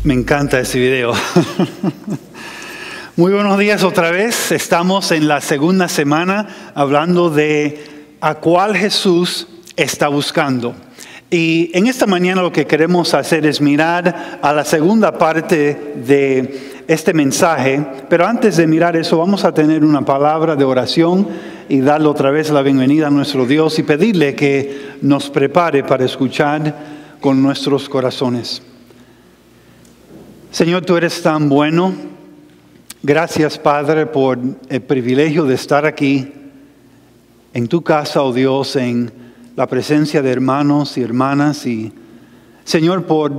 Me encanta ese video. Muy buenos días otra vez. Estamos en la segunda semana hablando de a cuál Jesús está buscando. Y en esta mañana lo que queremos hacer es mirar a la segunda parte de este mensaje. Pero antes de mirar eso, vamos a tener una palabra de oración y darle otra vez la bienvenida a nuestro Dios y pedirle que nos prepare para escuchar con nuestros corazones. Señor, tú eres tan bueno. Gracias, Padre, por el privilegio de estar aquí en tu casa, oh Dios, en la presencia de hermanos y hermanas. Y, Señor, por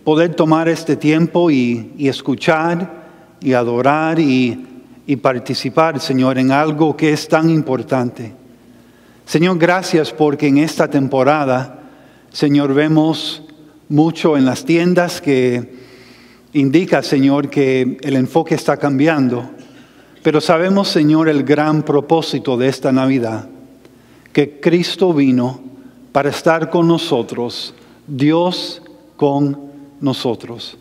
poder tomar este tiempo y escuchar y adorar y participar, Señor, en algo que es tan importante. Señor, gracias porque en esta temporada, Señor, vemos mucho en las tiendas que indica, Señor, que el enfoque está cambiando. Pero sabemos, Señor, el gran propósito de esta Navidad, que Cristo vino para estar con nosotros, Dios con nosotros.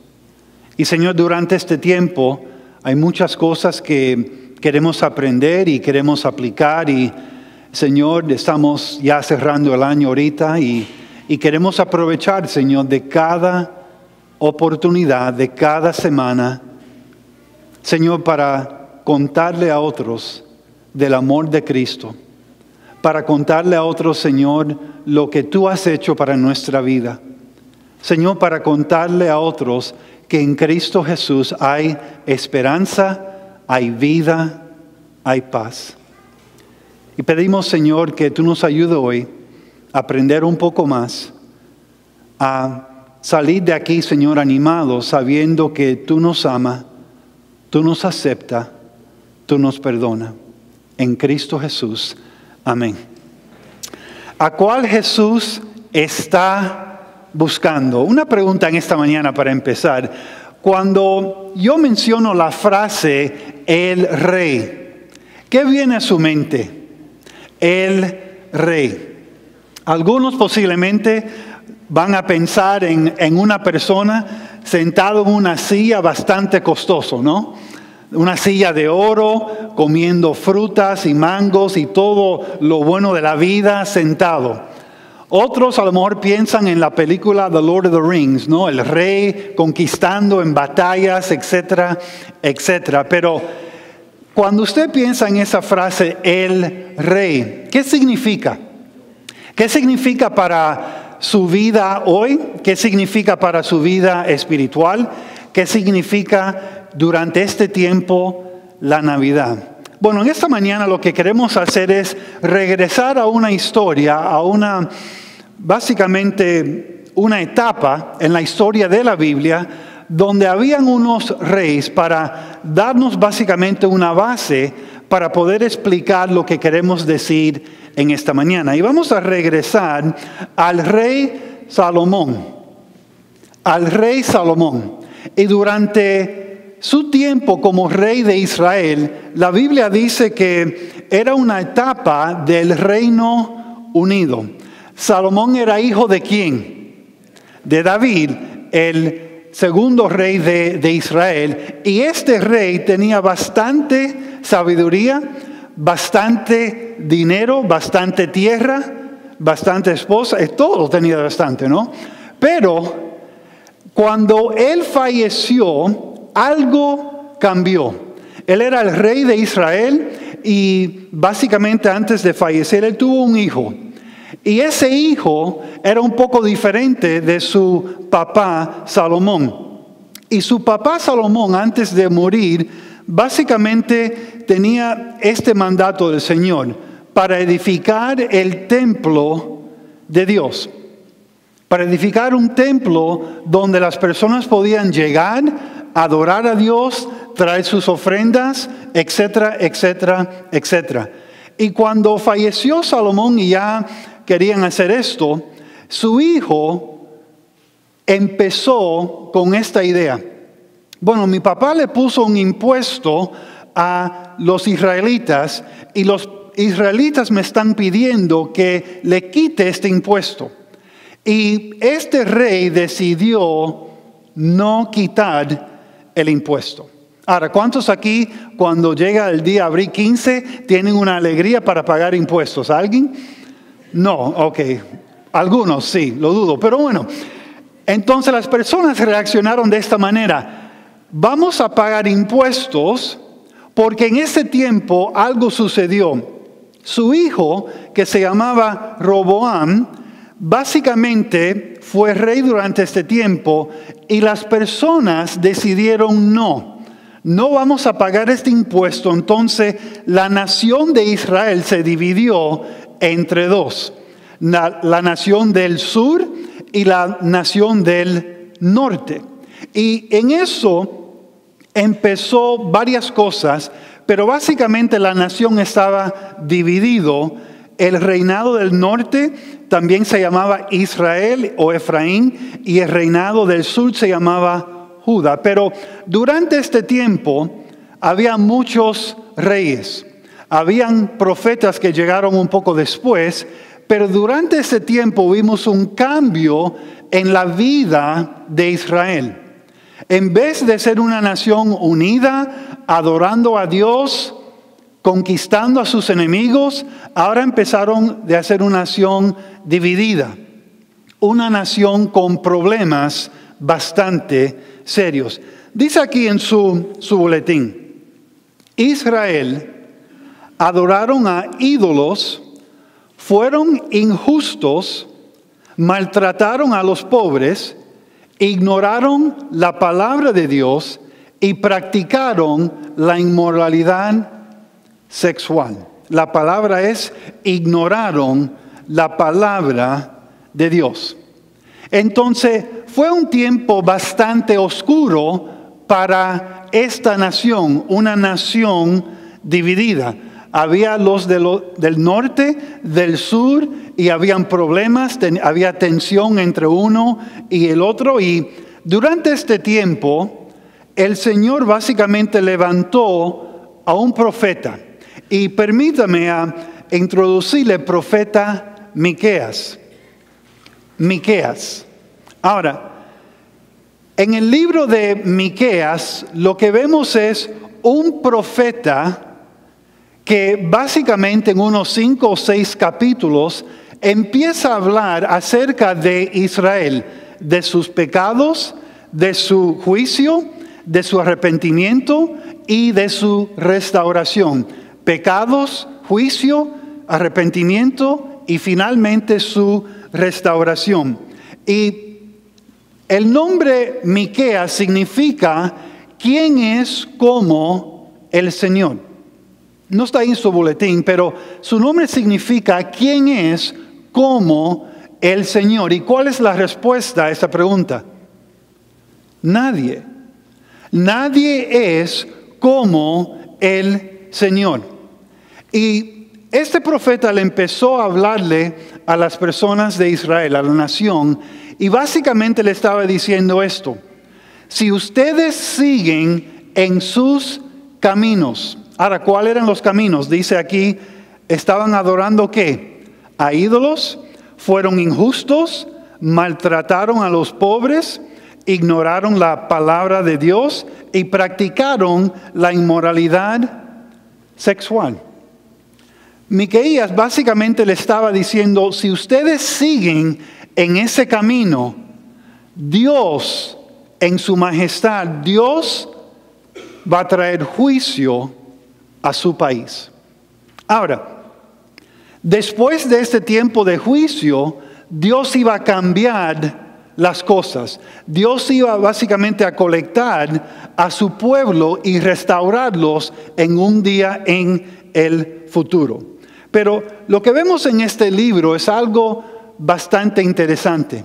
Y, Señor, durante este tiempo hay muchas cosas que queremos aprender y queremos aplicar. Y, Señor, estamos ya cerrando el año ahorita y queremos aprovechar, Señor, de cada oportunidad, de cada semana, Señor, para contarle a otros del amor de Cristo, para contarle a otros, Señor, lo que tú has hecho para nuestra vida. Señor, para contarle a otros que en Cristo Jesús hay esperanza, hay vida, hay paz. Y pedimos, Señor, que tú nos ayudes hoy a aprender un poco más, a salir de aquí, Señor, animados, sabiendo que tú nos amas, tú nos aceptas, tú nos perdonas. En Cristo Jesús. Amén. ¿A cuál Jesús está buscando? Una pregunta en esta mañana para empezar. Cuando yo menciono la frase el rey, ¿qué viene a su mente? El rey. Algunos posiblemente van a pensar en una persona sentado en una silla bastante costoso, ¿no? Una silla de oro, comiendo frutas y mangos y todo lo bueno de la vida sentado. Otros a lo mejor piensan en la película The Lord of the Rings, ¿no? El rey conquistando en batallas, etcétera, etcétera. Pero cuando usted piensa en esa frase, el rey, ¿qué significa? ¿Qué significa para su vida hoy? ¿Qué significa para su vida espiritual? ¿Qué significa durante este tiempo la Navidad? Bueno, en esta mañana lo que queremos hacer es regresar a una historia, básicamente una etapa en la historia de la Biblia donde habían unos reyes para darnos básicamente una base para poder explicar lo que queremos decir en esta mañana. Y vamos a regresar al rey Salomón. Al rey Salomón. Y durante su tiempo como rey de Israel, la Biblia dice que era una etapa del Reino Unido. Salomón era hijo ¿de quién? De David, el segundo rey de Israel. Y este rey tenía bastante sabiduría, bastante dinero, bastante tierra, bastante esposa, todo tenía bastante, ¿no? Pero cuando él falleció, algo cambió. Él era el rey de Israel y básicamente antes de fallecer él tuvo un hijo. Y ese hijo era un poco diferente de su papá Salomón. Y su papá Salomón, antes de morir, básicamente tenía este mandato del Señor para edificar el templo de Dios. Para edificar un templo donde las personas podían llegar, adorar a Dios, traer sus ofrendas, etcétera, etcétera, etcétera. Y cuando falleció Salomón y ya querían hacer esto, su hijo empezó con esta idea. Bueno, mi papá le puso un impuesto a los israelitas y los israelitas me están pidiendo que le quite este impuesto. Y este rey decidió no quitar el impuesto. Ahora, ¿cuántos aquí cuando llega el día abril 15 tienen una alegría para pagar impuestos? ¿Alguien? No, ok. Algunos sí, lo dudo, pero bueno. Entonces las personas reaccionaron de esta manera. Vamos a pagar impuestos porque en ese tiempo algo sucedió. Su hijo, que se llamaba Roboam, básicamente fue rey durante este tiempo y las personas decidieron no vamos a pagar este impuesto. Entonces la nación de Israel se dividió entre dos, la nación del sur y la nación del norte. Y en eso empezó varias cosas, pero básicamente la nación estaba dividido. El reinado del norte también se llamaba Israel o Efraín, y el reinado del sur se llamaba Judá. Pero durante este tiempo había muchos reyes, habían profetas que llegaron un poco después, pero durante ese tiempo vimos un cambio en la vida de Israel. En vez de ser una nación unida, adorando a Dios, conquistando a sus enemigos, ahora empezaron a ser una nación dividida, una nación con problemas bastante serios. Dice aquí en su boletín: Israel adoraron a ídolos, fueron injustos, maltrataron a los pobres, ignoraron la palabra de Dios y practicaron la inmoralidad sexual. La palabra es: ignoraron la palabra de Dios. Entonces fue un tiempo bastante oscuro para esta nación, una nación dividida. Había los del norte, del sur, y habían problemas, había tensión entre uno y el otro. Y durante este tiempo, el Señor básicamente levantó a un profeta. Y permítame introducirle al profeta Miqueas. Miqueas. Ahora, en el libro de Miqueas, lo que vemos es un profeta que básicamente en unos 5 o 6 capítulos empieza a hablar acerca de Israel, de sus pecados, de su juicio, de su arrepentimiento y de su restauración. Pecados, juicio, arrepentimiento y finalmente su restauración. Y el nombre Miqueas significa ¿quién es como el Señor? No está ahí en su boletín, pero su nombre significa ¿quién es como el Señor? ¿Y cuál es la respuesta a esta pregunta? Nadie. Nadie es como el Señor. Y este profeta le empezó a hablarle a las personas de Israel, a la nación, y básicamente le estaba diciendo esto: si ustedes siguen en sus caminos. Ahora, ¿cuáles eran los caminos? Dice aquí, estaban adorando ¿qué? A ídolos, fueron injustos, maltrataron a los pobres, ignoraron la palabra de Dios y practicaron la inmoralidad sexual. Miqueas básicamente le estaba diciendo: si ustedes siguen en ese camino, Dios, en su majestad, Dios va a traer juicio a su país. Ahora, después de este tiempo de juicio, Dios iba a cambiar las cosas. Dios iba básicamente a colectar a su pueblo y restaurarlos en un día en el futuro. Pero lo que vemos en este libro es algo bastante interesante.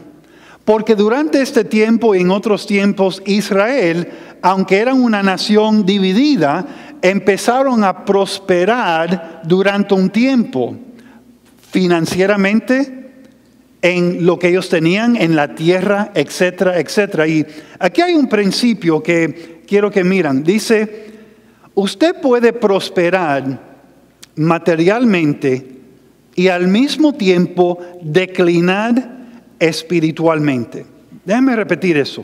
Porque durante este tiempo y en otros tiempos, Israel, aunque eran una nación dividida, empezaron a prosperar durante un tiempo, financieramente, en lo que ellos tenían, en la tierra, etcétera, etcétera. Y aquí hay un principio que quiero que miren. Dice: usted puede prosperar materialmente y al mismo tiempo declinar espiritualmente. Déjame repetir eso.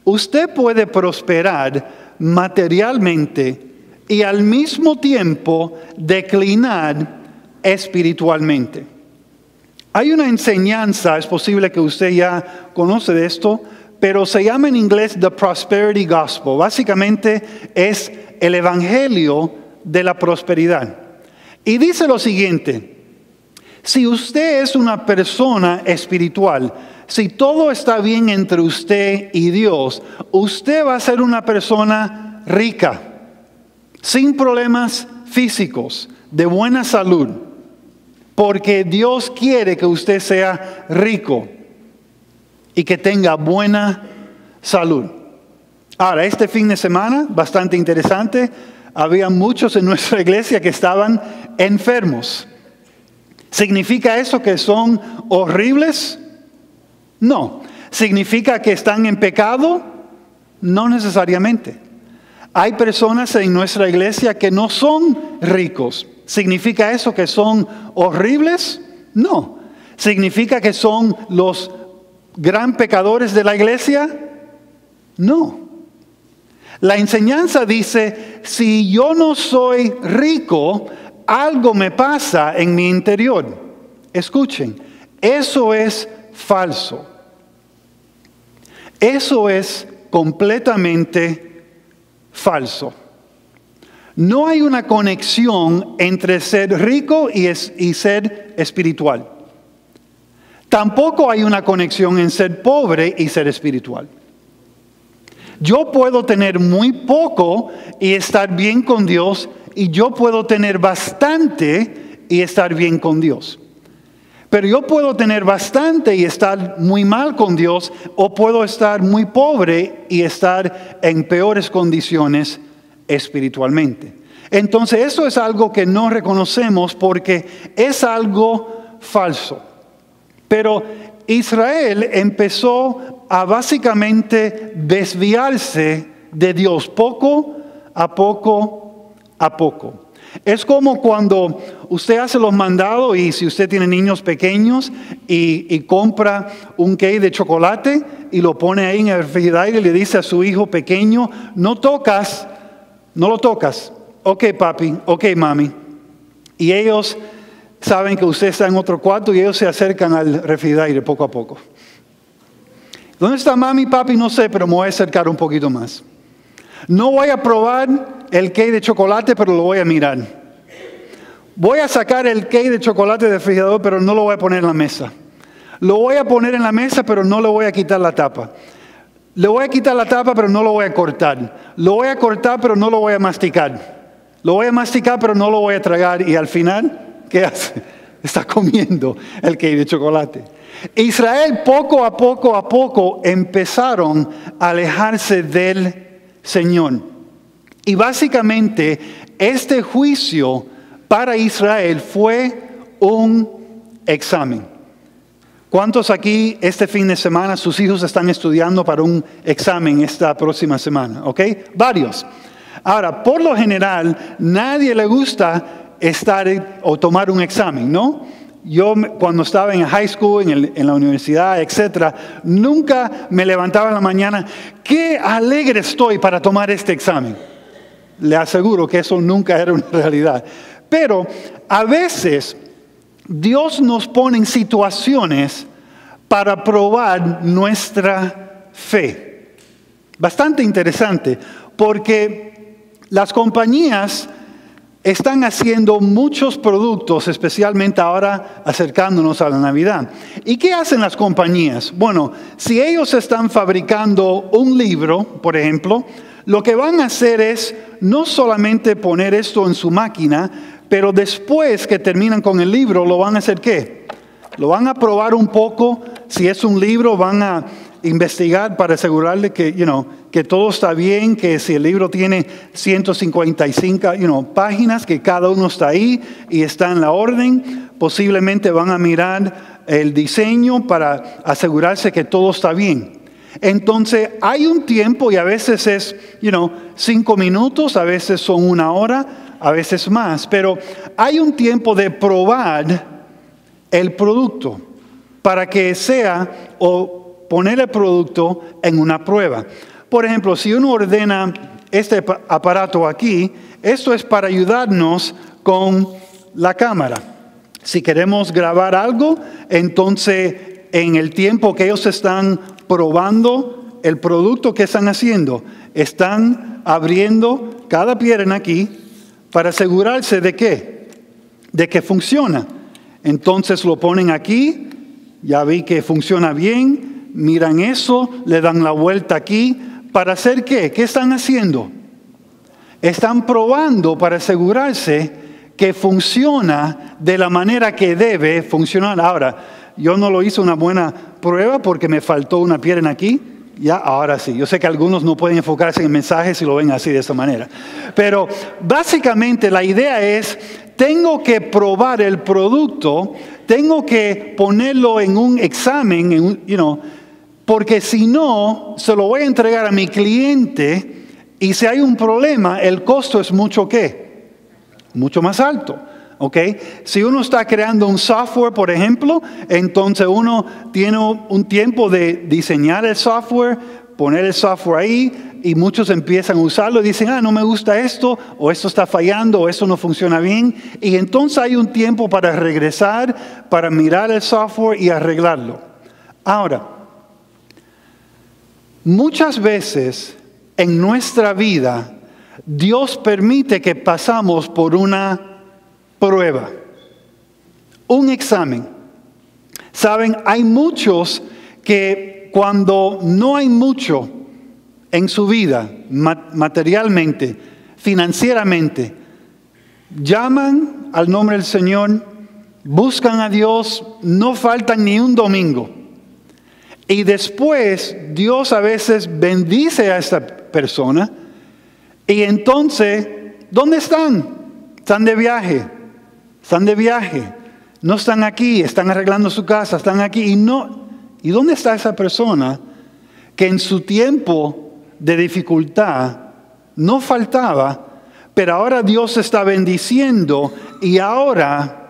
usted puede prosperar materialmente y al mismo tiempo declinar espiritualmente. Hay una enseñanza, es posible que usted ya conoce de esto, pero se llama en inglés The Prosperity Gospel. Básicamente es el evangelio de la prosperidad. Y dice lo siguiente: si usted es una persona espiritual, si todo está bien entre usted y Dios, usted va a ser una persona rica, sin problemas físicos, de buena salud, porque Dios quiere que usted sea rico y que tenga buena salud. Ahora, este fin de semana, bastante interesante, había muchos en nuestra iglesia que estaban enfermos. ¿Significa eso que son horribles? No. ¿Significa que están en pecado? No necesariamente. Hay personas en nuestra iglesia que no son ricos. ¿Significa eso que son horribles? No. ¿Significa que son los gran pecadores de la iglesia? No. La enseñanza dice, si yo no soy rico, algo me pasa en mi interior. Escuchen, eso es falso. Eso es completamente falso. No hay una conexión entre ser rico y ser espiritual. Tampoco hay una conexión en ser pobre y ser espiritual. Yo puedo tener muy poco y estar bien con Dios, y yo puedo tener bastante y estar bien con Dios. Pero yo puedo tener bastante y estar muy mal con Dios, o puedo estar muy pobre y estar en peores condiciones espiritualmente. Entonces eso es algo que no reconocemos porque es algo falso. Pero Israel empezó a básicamente desviarse de Dios poco a poco a poco. Es como cuando usted hace los mandados, y si usted tiene niños pequeños y compra un cake de chocolate y lo pone ahí en el refrigerador y le dice a su hijo pequeño, no lo tocas. Ok, papi, ok, mami. Y ellos saben que usted está en otro cuarto y ellos se acercan al refrigerador poco a poco. ¿Dónde está mami, papi? No sé, pero me voy a acercar un poquito más. No voy a probar el cake de chocolate, pero lo voy a mirar. Voy a sacar el cake de chocolate del refrigerador, pero no lo voy a poner en la mesa. Lo voy a poner en la mesa, pero no le voy a quitar la tapa. Le voy a quitar la tapa, pero no lo voy a cortar. Lo voy a cortar, pero no lo voy a masticar. Lo voy a masticar, pero no lo voy a tragar. Y al final, ¿qué hace? Está comiendo el cake de chocolate. Israel poco a poco empezaron a alejarse del Señor. Y básicamente este juicio para Israel fue un examen. ¿Cuántos aquí este fin de semana sus hijos están estudiando para un examen esta próxima semana? ¿Ok? Varios. Ahora, por lo general, nadie le gusta estar o tomar un examen, ¿no? Yo cuando estaba en high school, en la universidad, etcétera, nunca me levantaba en la mañana, qué alegre estoy para tomar este examen. Le aseguro que eso nunca era una realidad. Pero a veces Dios nos pone en situaciones para probar nuestra fe. Bastante interesante, porque las compañías están haciendo muchos productos, especialmente ahora acercándonos a la Navidad. ¿Y qué hacen las compañías? Bueno, si ellos están fabricando un libro, por ejemplo, lo que van a hacer es no solamente poner esto en su máquina, pero después que terminan con el libro, ¿lo van a hacer qué? Lo van a probar un poco. Si es un libro, van a investigar para asegurarle que, que todo está bien, que si el libro tiene 155 páginas, que cada uno está ahí y está en la orden. Posiblemente van a mirar el diseño para asegurarse que todo está bien. Entonces hay un tiempo, y a veces es 5 minutos, a veces son 1 hora, a veces más, pero hay un tiempo de probar el producto para que sea o poner el producto en una prueba. Por ejemplo, si uno ordena este aparato aquí, esto es para ayudarnos con la cámara. Si queremos grabar algo, entonces en el tiempo que ellos están probando el producto que están haciendo, están abriendo cada pierna aquí para asegurarse de qué, de que funciona. Entonces lo ponen aquí, ya vi que funciona bien, miran eso, le dan la vuelta aquí. ¿Para hacer qué? ¿Qué están haciendo? Están probando para asegurarse que funciona de la manera que debe funcionar. Ahora, yo no lo hice una buena prueba porque me faltó una pierna aquí. Ya, ahora sí. Yo sé que algunos no pueden enfocarse en el mensaje si lo ven así de esta manera. Pero básicamente la idea es, tengo que probar el producto, tengo que ponerlo en un examen, porque si no, se lo voy a entregar a mi cliente y si hay un problema, el costo es mucho más alto. ¿Okay? Si uno está creando un software, por ejemplo, entonces uno tiene un tiempo de diseñar el software, poner el software ahí y muchos empiezan a usarlo y dicen, no me gusta esto, o esto está fallando, o esto no funciona bien. Y entonces hay un tiempo para regresar, para mirar el software y arreglarlo. Ahora, muchas veces en nuestra vida, Dios permite que pasamos por una prueba, un examen. Saben, hay muchos que cuando no hay mucho en su vida, materialmente, financieramente, llaman al nombre del Señor, buscan a Dios, no faltan ni un domingo. Y después Dios a veces bendice a esta persona y entonces, ¿dónde están? Están de viaje. No están aquí, están arreglando su casa, están aquí ¿Y dónde está esa persona que en su tiempo de dificultad no faltaba, pero ahora Dios está bendiciendo y ahora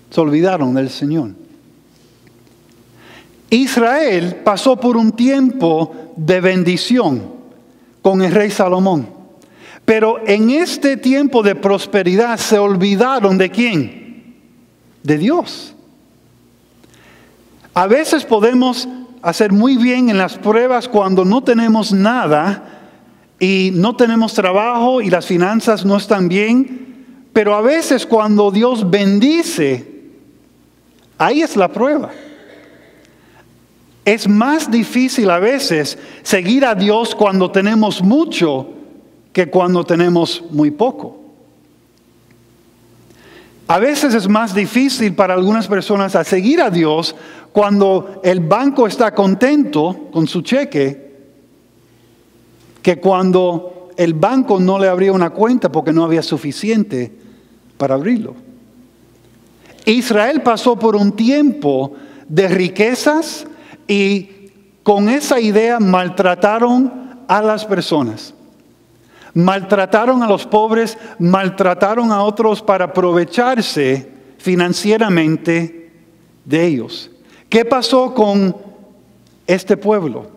se olvidaron del Señor? Israel pasó por un tiempo de bendición con el rey Salomón. Pero en este tiempo de prosperidad se olvidaron ¿de quién? De Dios. A veces podemos hacer muy bien en las pruebas cuando no tenemos nada y no tenemos trabajo y las finanzas no están bien. Pero a veces cuando Dios bendice, ahí es la prueba. Es más difícil a veces seguir a Dios cuando tenemos mucho que cuando tenemos muy poco. A veces es más difícil para algunas personas a seguir a Dios cuando el banco está contento con su cheque que cuando el banco no le abría una cuenta porque no había suficiente para abrirlo. Israel pasó por un tiempo de riquezas y con esa idea maltrataron a las personas. Maltrataron a los pobres, maltrataron a otros para aprovecharse financieramente de ellos. ¿Qué pasó con este pueblo?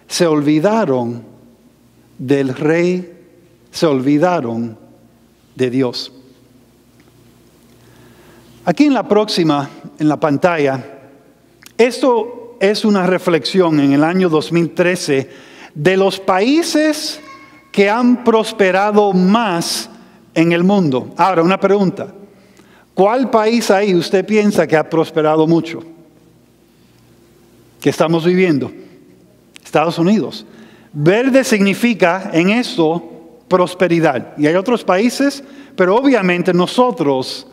Se olvidaron del rey, se olvidaron de Dios. Aquí en la próxima, en la pantalla, esto es una reflexión en el año 2013 de los países que han prosperado más en el mundo. Ahora, una pregunta. ¿Cuál país ahí usted piensa que ha prosperado mucho? ¿Qué estamos viviendo? Estados Unidos. Verde significa en esto prosperidad. Y hay otros países, pero obviamente nosotros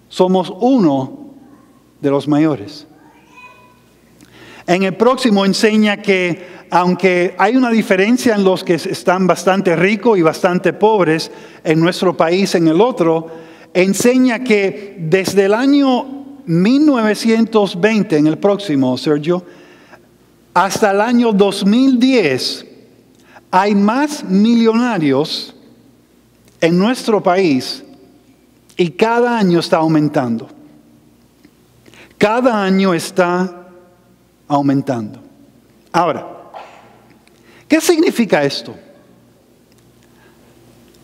somos uno de los mayores. En el próximo enseña que aunque hay una diferencia en los que están bastante ricos y bastante pobres en nuestro país, en el otro, enseña que desde el año 1920, en el próximo, Sergio, hasta el año 2010, hay más millonarios en nuestro país y cada año está aumentando. Cada año está aumentando. Ahora, ¿Qué significa esto?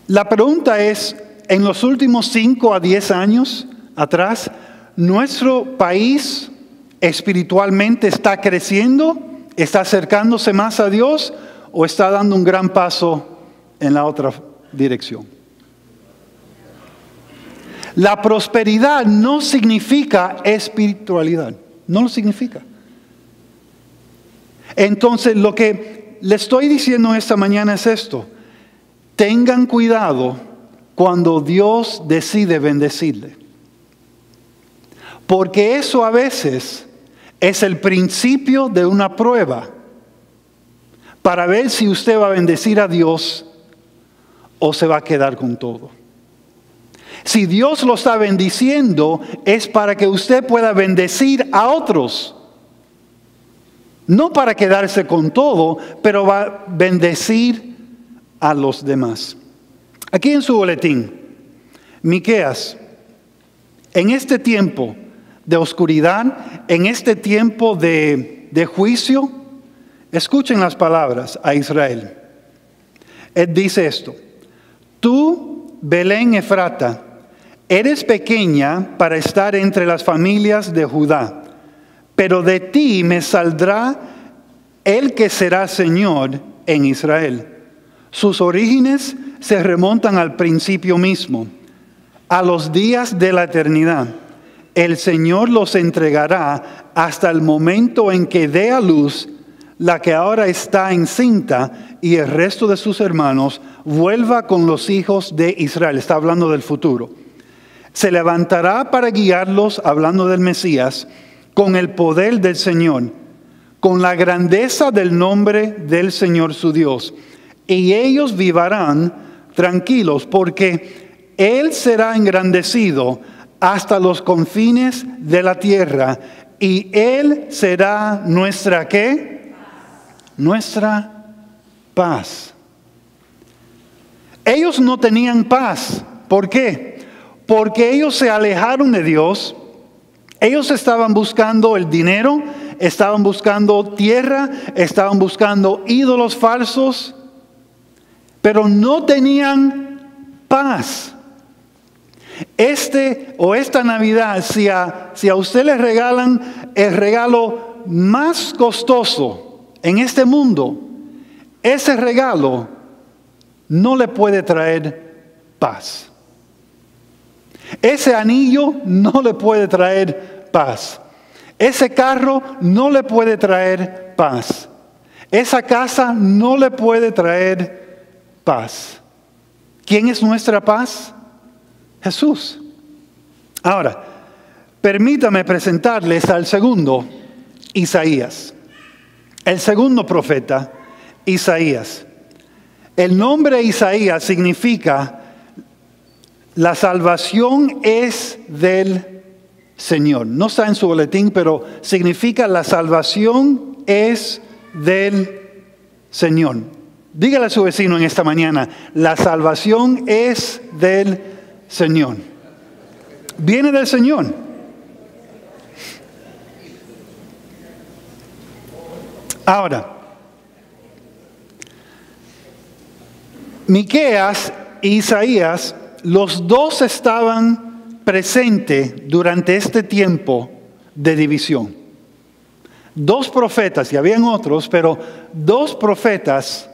La pregunta es, en los últimos 5 a 10 años atrás, ¿nuestro país espiritualmente está creciendo? ¿Está acercándose más a Dios? ¿O está dando un gran paso en la otra dirección? La prosperidad no significa espiritualidad. No lo significa. Entonces, lo que le estoy diciendo esta mañana es esto. Tengan cuidado cuando Dios decide bendecirle. Porque eso a veces es el principio de una prueba para ver si usted va a bendecir a Dios o se va a quedar con todo. Si Dios lo está bendiciendo, es para que usted pueda bendecir a otros. No para quedarse con todo, pero va a bendecir a los demás. Aquí en su boletín, Miqueas, en este tiempo de oscuridad, en este tiempo de juicio, escuchen las palabras a Israel. Él dice esto: tú, Belén Efrata, eres pequeña para estar entre las familias de Judá, pero de ti me saldrá el que será Señor en Israel. Sus orígenes se remontan al principio mismo, a los días de la eternidad. El Señor los entregará hasta el momento en que dé a luz la que ahora está encinta y el resto de sus hermanos vuelva con los hijos de Israel. Está hablando del futuro. Se levantará para guiarlos, hablando del Mesías, con el poder del Señor, con la grandeza del nombre del Señor su Dios. Y ellos vivirán tranquilos, porque Él será engrandecido hasta los confines de la tierra. Y Él será nuestra ¿qué? Nuestra paz. Ellos no tenían paz. ¿Por qué? Porque ellos se alejaron de Dios. Ellos estaban buscando el dinero, estaban buscando tierra, estaban buscando ídolos falsos, pero no tenían paz. Esta Navidad, si a usted le regalan el regalo más costoso en este mundo, ese regalo no le puede traer paz. Ese anillo no le puede traer paz. Ese carro no le puede traer paz. Esa casa no le puede traer paz. ¿Quién es nuestra paz? Jesús. Ahora, permítame presentarles al segundo, Isaías. El segundo profeta, Isaías. El nombre Isaías significa la salvación es del Señor. No está en su boletín, pero significa la salvación es del Señor. Dígale a su vecino en esta mañana, la salvación es del Señor. Viene del Señor. Ahora, Miqueas e Isaías, los dos estaban presentes durante este tiempo de división. Dos profetas, y habían otros, pero dos profetas.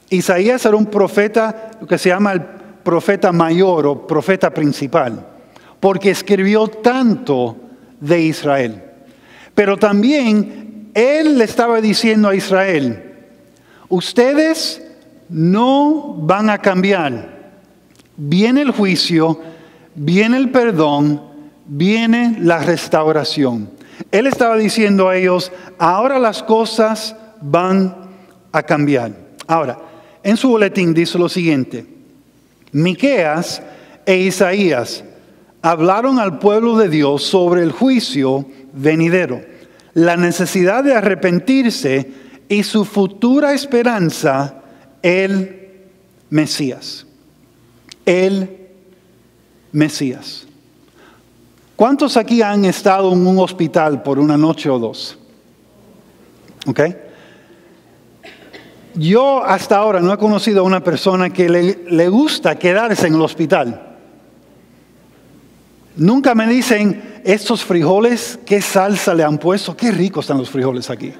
Isaías era un profeta, lo que se llama el profeta mayor o profeta principal, porque escribió tanto de Israel. Pero también él le estaba diciendo a Israel, ustedes no van a cambiar. Viene el juicio, viene el perdón, viene la restauración. Él estaba diciendo a ellos, ahora las cosas van a cambiar. Ahora, en su boletín dice lo siguiente: Miqueas e Isaías hablaron al pueblo de Dios sobre el juicio venidero, la necesidad de arrepentirse y su futura esperanza, el Mesías. El Mesías. ¿Cuántos aquí han estado en un hospital por una noche o dos? ¿Ok? Yo hasta ahora no he conocido a una persona que le gusta quedarse en el hospital. Nunca me dicen, estos frijoles, qué salsa le han puesto, qué ricos están los frijoles aquí.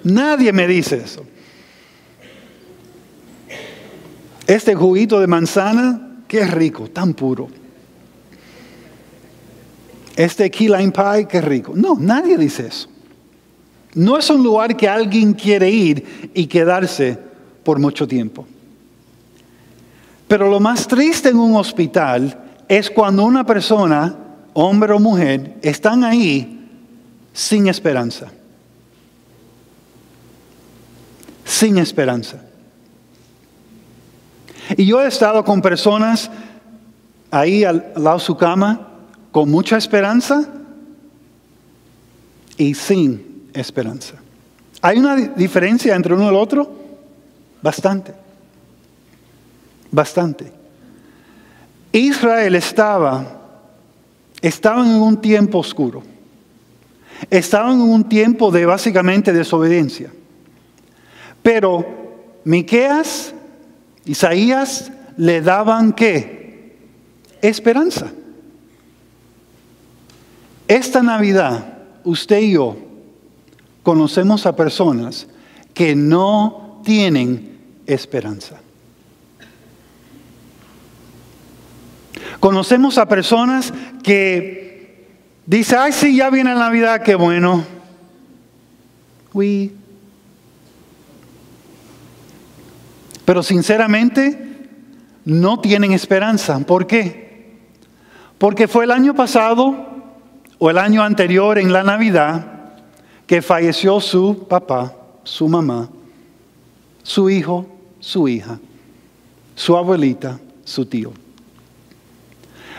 Nadie me dice eso. Este juguito de manzana, qué rico, tan puro. Este key lime pie, qué rico. No, nadie dice eso. No es un lugar que alguien quiere ir y quedarse por mucho tiempo. Pero lo más triste en un hospital es cuando una persona, hombre o mujer, están ahí sin esperanza. Sin esperanza. Y yo he estado con personas ahí al lado de su cama con mucha esperanza y sin esperanza. ¿Hay una diferencia entre uno y el otro? Bastante. Bastante. Israel estaban en un tiempo oscuro. Estaban en un tiempo de básicamente desobediencia. Pero Miqueas, Isaías le daban ¿qué? Esperanza. Esta Navidad, usted y yo conocemos a personas que no tienen esperanza. Conocemos a personas que dicen, ay, sí, ya viene la Navidad, qué bueno. Pero sinceramente no tienen esperanza. ¿Por qué? Porque fue el año pasado o el año anterior en la Navidad que falleció su papá, su mamá, su hijo, su hija, su abuelita, su tío.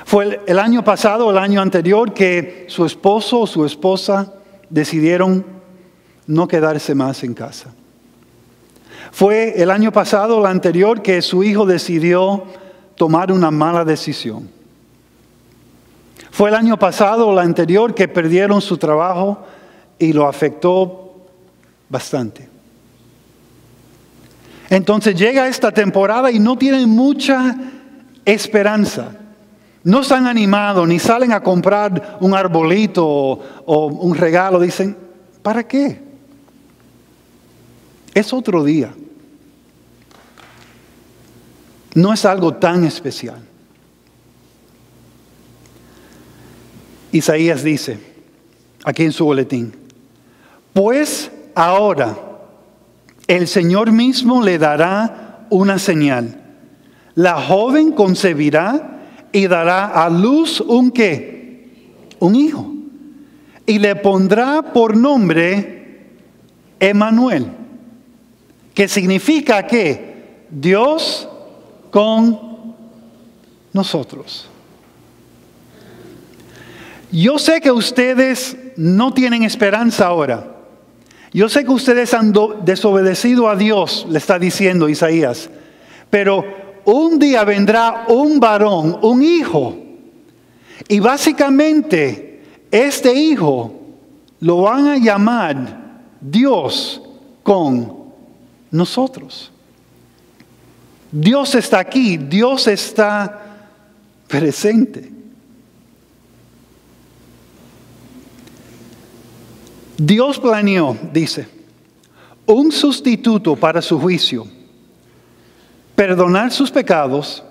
Fue el año pasado o el año anterior que su esposo o su esposa decidieron no quedarse más en casa. Fue el año pasado o el anterior que su hijo decidió tomar una mala decisión. Fue el año pasado o el anterior que perdieron su trabajo y lo afectó bastante. Entonces llega esta temporada y no tienen mucha esperanza. No están animados ni salen a comprar un arbolito o un regalo. Dicen, ¿para qué? Es otro día. No es algo tan especial. Isaías dice, aquí en su boletín, pues ahora el Señor mismo le dará una señal. La joven concebirá y dará a luz un ¿qué? Un hijo. Y le pondrá por nombre Emmanuel, que significa que Dios con nosotros. Yo sé que ustedes no tienen esperanza ahora. Yo sé que ustedes han desobedecido a Dios, le está diciendo Isaías. Pero un día vendrá un varón, un hijo. Y básicamente este hijo lo van a llamar Dios con nosotros. Dios está aquí, Dios está presente. Dios planeó, dice, un sustituto para su juicio, perdonar sus pecados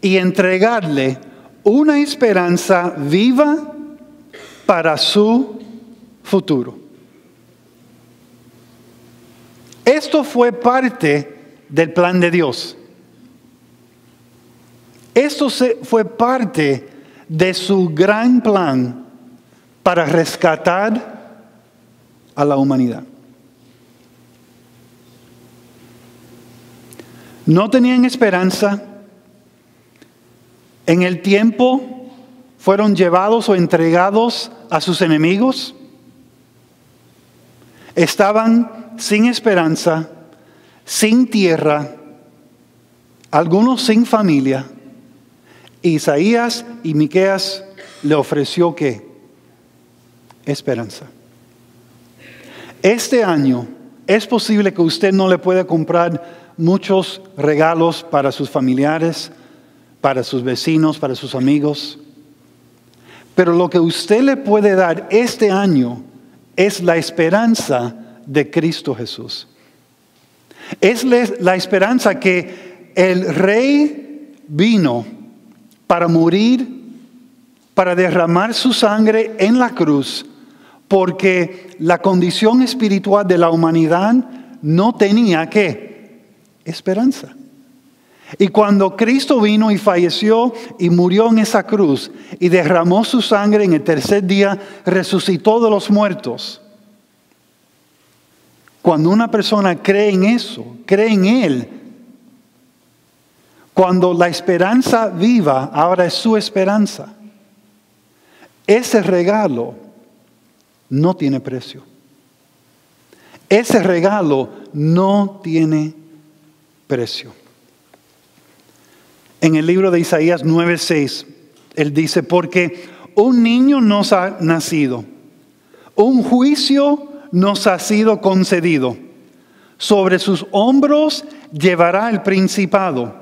y entregarle una esperanza viva para su futuro. Esto fue parte del plan de Dios. Esto fue parte de su gran plan para rescatar a la humanidad. No tenían esperanza. En el tiempo fueron llevados o entregados a sus enemigos. Estaban sin esperanza, sin tierra, algunos sin familia. Isaías y Miqueas le ofreció ¿qué? Esperanza. Este año es posible que usted no le pueda comprar muchos regalos para sus familiares, para sus vecinos, para sus amigos. Pero lo que usted le puede dar este año es la esperanza de Cristo Jesús. Es la esperanza que el Rey vino para morir, para derramar su sangre en la cruz, porque la condición espiritual de la humanidad no tenía ¿qué? Esperanza. Y cuando Cristo vino y falleció y murió en esa cruz y derramó su sangre, en el tercer día resucitó de los muertos. Cuando una persona cree en eso, cree en Él, cuando la esperanza viva ahora es su esperanza, ese regalo no tiene precio. Ese regalo no tiene precio. En el libro de Isaías 9:6, él dice, porque un niño nos ha nacido, un juicio nos ha sido concedido. Sobre sus hombros llevará el principado,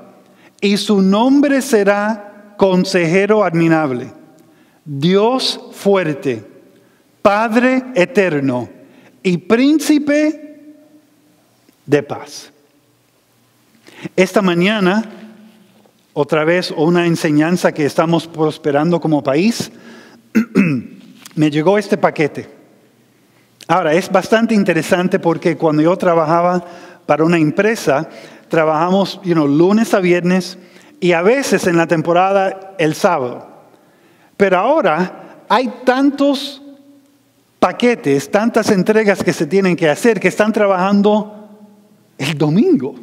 y su nombre será Consejero Admirable, Dios fuerte, Padre eterno y Príncipe de paz. Esta mañana, otra vez una enseñanza que estamos prosperando como país, me llegó este paquete. Ahora, es bastante interesante porque cuando yo trabajaba para una empresa, trabajamos lunes a viernes y a veces en la temporada el sábado. Pero ahora hay tantos paquetes, tantas entregas que se tienen que hacer que están trabajando el domingo.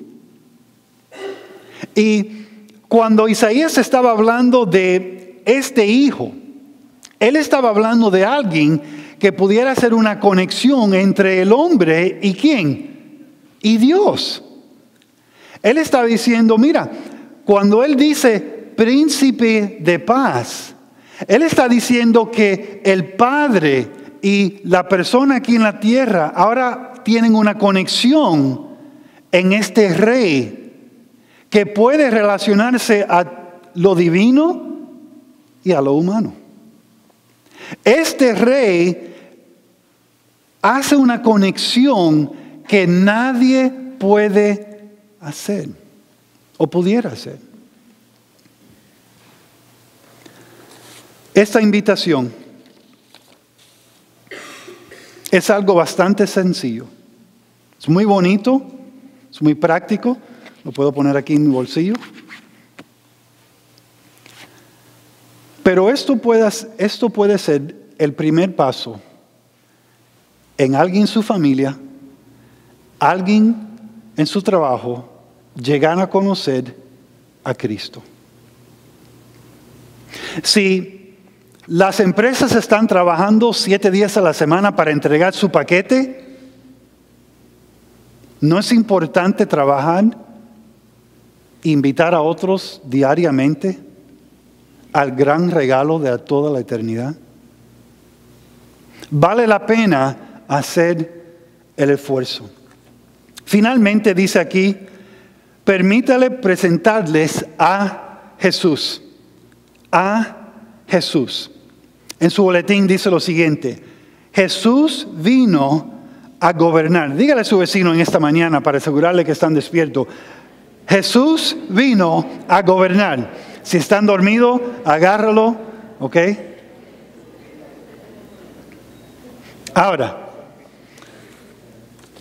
Y cuando Isaías estaba hablando de este hijo, él estaba hablando de alguien que pudiera hacer una conexión entre el hombre y ¿quién? Y Dios. Él estaba diciendo, mira, cuando él dice príncipe de paz, él está diciendo que el Padre y la persona aquí en la tierra ahora tienen una conexión en este rey que puede relacionarse a lo divino y a lo humano. Este rey hace una conexión que nadie puede hacer o pudiera hacer. Esta invitación es algo bastante sencillo. Es muy bonito, es muy práctico. Lo puedo poner aquí en mi bolsillo. Pero esto puede ser el primer paso en alguien en su familia, alguien en su trabajo, llegar a conocer a Cristo. Si las empresas están trabajando 7 días a la semana para entregar su paquete, ¿no es importante trabajar e invitar a otros diariamente al gran regalo de toda la eternidad? Vale la pena hacer el esfuerzo. Finalmente dice aquí, permítale presentarles a Jesús. A Jesús. En su boletín dice lo siguiente, Jesús vino a gobernar. Dígale a su vecino en esta mañana para asegurarle que están despiertos. Jesús vino a gobernar. Si están dormidos, agárralo, ¿ok? Ahora,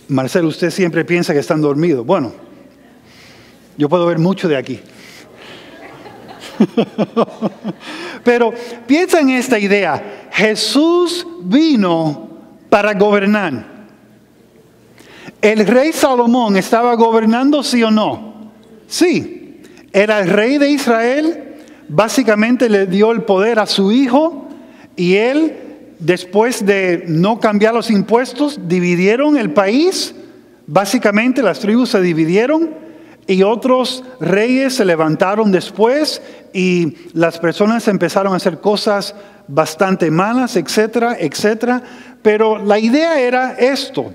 Marcelo, usted siempre piensa que están dormidos. Bueno, yo puedo ver mucho de aquí. Pero piensa en esta idea. Jesús vino para gobernar. ¿El rey Salomón estaba gobernando, sí o no? Sí. Era el rey de Israel, básicamente le dio el poder a su hijo y él, después de no cambiar los impuestos, dividieron el país. Básicamente las tribus se dividieron y otros reyes se levantaron después y las personas empezaron a hacer cosas bastante malas, etcétera, etcétera. Pero la idea era esto.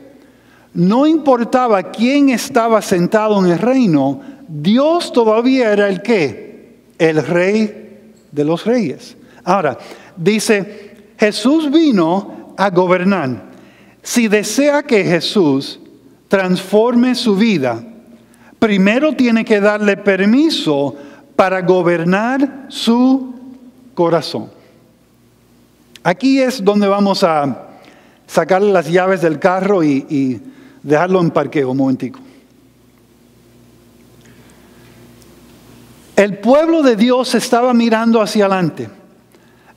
No importaba quién estaba sentado en el reino, Dios todavía era el ¿qué? El Rey de los reyes. Ahora, dice, Jesús vino a gobernar. Si desea que Jesús transforme su vida, primero tiene que darle permiso para gobernar su corazón. Aquí es donde vamos a sacar las llaves del carro y dejarlo en parqueo un momentico. El pueblo de Dios estaba mirando hacia adelante,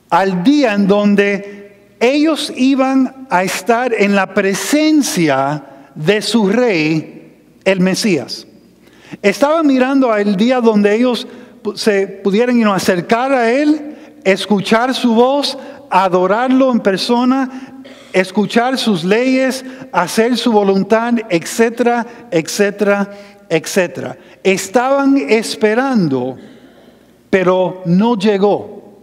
al día en donde ellos iban a estar en la presencia de su rey, el Mesías. Estaban mirando al día donde ellos se pudieran acercar a él, escuchar su voz, adorarlo en persona, escuchar sus leyes, hacer su voluntad, etcétera, etcétera, etcétera. Estaban esperando, pero no llegó.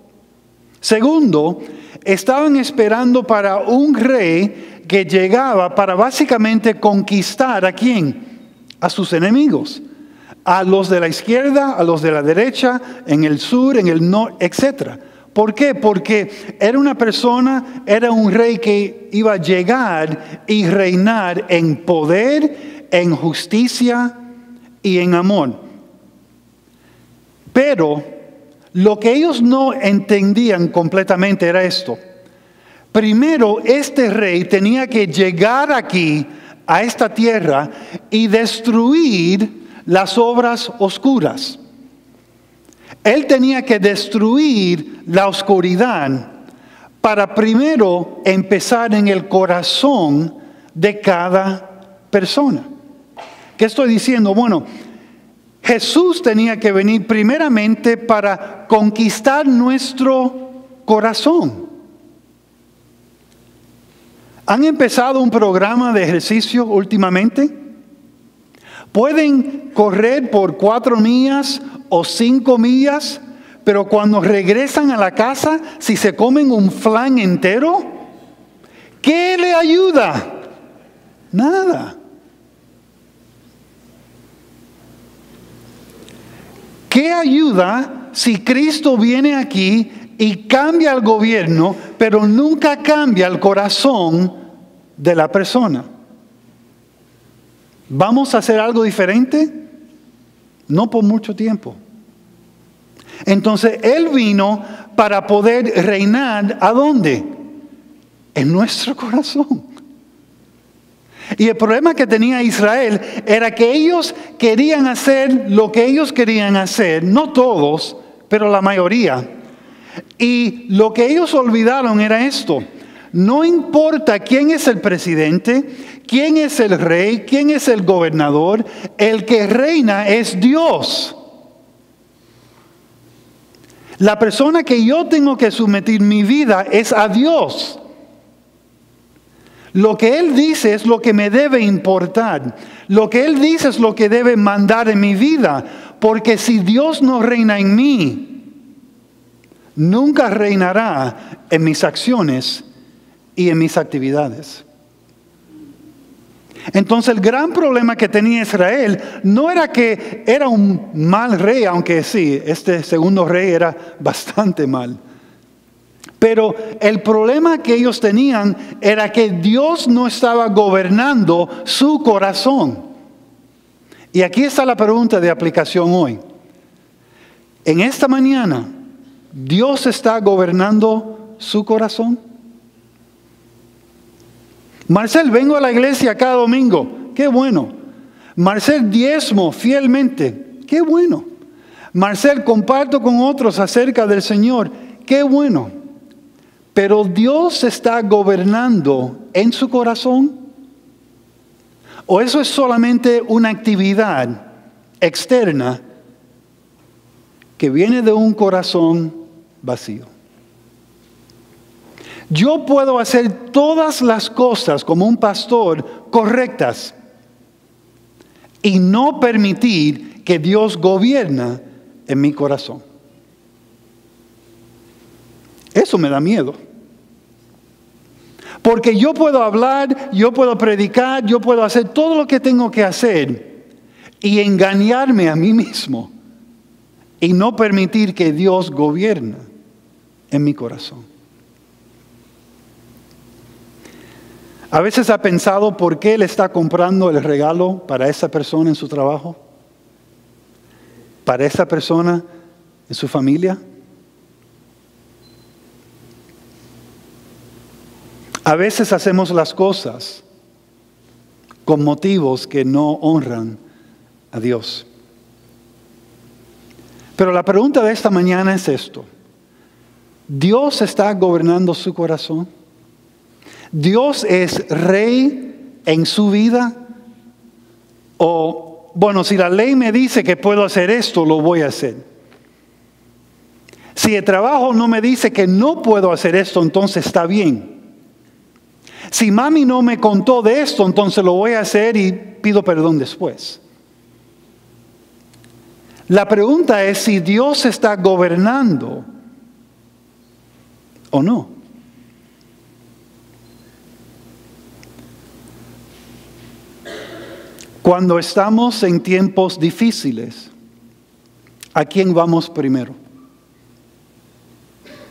Segundo, estaban esperando para un rey que llegaba para básicamente conquistar ¿a quién? A sus enemigos. A los de la izquierda, a los de la derecha, en el sur, en el norte, etcétera. ¿Por qué? Porque era una persona, era un rey que iba a llegar y reinar en poder, en justicia y en amor. Pero lo que ellos no entendían completamente era esto. Primero, este rey tenía que llegar aquí, a esta tierra, y destruir las obras oscuras. Él tenía que destruir la oscuridad para primero empezar en el corazón de cada persona. ¿Qué estoy diciendo? Bueno, Jesús tenía que venir primeramente para conquistar nuestro corazón. ¿Han empezado un programa de ejercicio últimamente? Pueden correr por 4 millas o 5 millas, pero cuando regresan a la casa, si se comen un flan entero, ¿qué le ayuda? Nada. ¿Qué ayuda si Cristo viene aquí y cambia el gobierno, pero nunca cambia el corazón de la persona? ¿Vamos a hacer algo diferente? No por mucho tiempo. Entonces, Él vino para poder reinar, ¿a dónde? En nuestro corazón. Y el problema que tenía Israel era que ellos querían hacer lo que ellos querían hacer, no todos, pero la mayoría. Y lo que ellos olvidaron era esto: no importa quién es el presidente, quién es el rey, quién es el gobernador, el que reina es Dios. La persona que yo tengo que someter mi vida es a Dios. Lo que Él dice es lo que me debe importar. Lo que Él dice es lo que debe mandar en mi vida. Porque si Dios no reina en mí, nunca reinará en mis acciones y en mis actividades. Entonces el gran problema que tenía Israel no era que era un mal rey, aunque sí, este segundo rey era bastante mal. Pero el problema que ellos tenían era que Dios no estaba gobernando su corazón. Y aquí está la pregunta de aplicación hoy. En esta mañana, ¿Dios está gobernando su corazón? Marcel, vengo a la iglesia cada domingo. Qué bueno. Marcel, diezmo fielmente. Qué bueno. Marcel, comparto con otros acerca del Señor. Qué bueno. Pero Dios está gobernando en su corazón. ¿O eso es solamente una actividad externa que viene de un corazón vacío? Yo puedo hacer todas las cosas como un pastor correctas y no permitir que Dios gobierne en mi corazón. Eso me da miedo. Porque yo puedo hablar, yo puedo predicar, yo puedo hacer todo lo que tengo que hacer y engañarme a mí mismo y no permitir que Dios gobierne en mi corazón. A veces ha pensado por qué Él está comprando el regalo para esa persona en su trabajo, para esa persona en su familia. A veces hacemos las cosas con motivos que no honran a Dios. Pero la pregunta de esta mañana es esto: ¿Dios está gobernando su corazón? ¿Dios es rey en su vida? O, bueno, si la ley me dice que puedo hacer esto, lo voy a hacer. Si el trabajo no me dice que no puedo hacer esto, entonces está bien. Si mami no me contó de esto, entonces lo voy a hacer y pido perdón después. La pregunta es si Dios está gobernando o no. Cuando estamos en tiempos difíciles, ¿a quién vamos primero?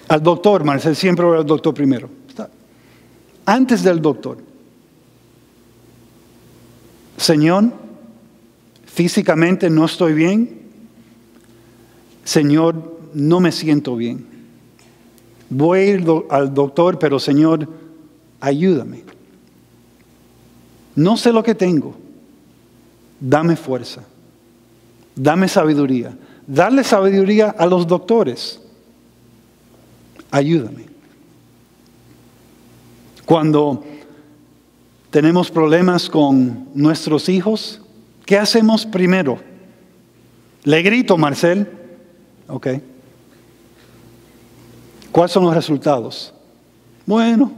Al doctor, Marcel, siempre voy al doctor primero. Antes del doctor. Señor, físicamente no estoy bien. Señor, no me siento bien. Voy a ir al doctor, pero Señor, ayúdame. No sé lo que tengo. Dame fuerza. Dame sabiduría. Darle sabiduría a los doctores. Ayúdame. Cuando tenemos problemas con nuestros hijos, ¿qué hacemos primero? Le grito, Marcel. Ok. ¿Cuáles son los resultados? Bueno,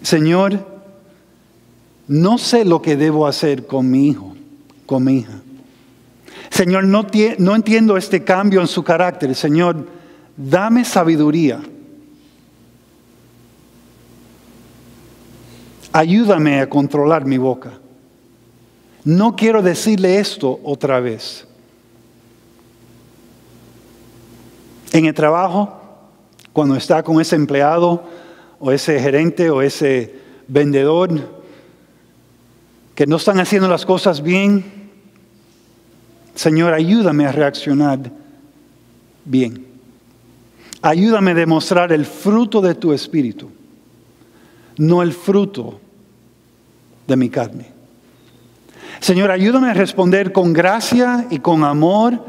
Señor, no sé lo que debo hacer con mi hijo, con mi hija. Señor, no entiendo este cambio en su carácter. Señor, dame sabiduría. Ayúdame a controlar mi boca. No quiero decirle esto otra vez. En el trabajo, cuando está con ese empleado o ese gerente o ese vendedor que no están haciendo las cosas bien, Señor, ayúdame a reaccionar bien. Ayúdame a demostrar el fruto de tu espíritu, no el fruto de mi carne. Señor, ayúdame a responder con gracia y con amor,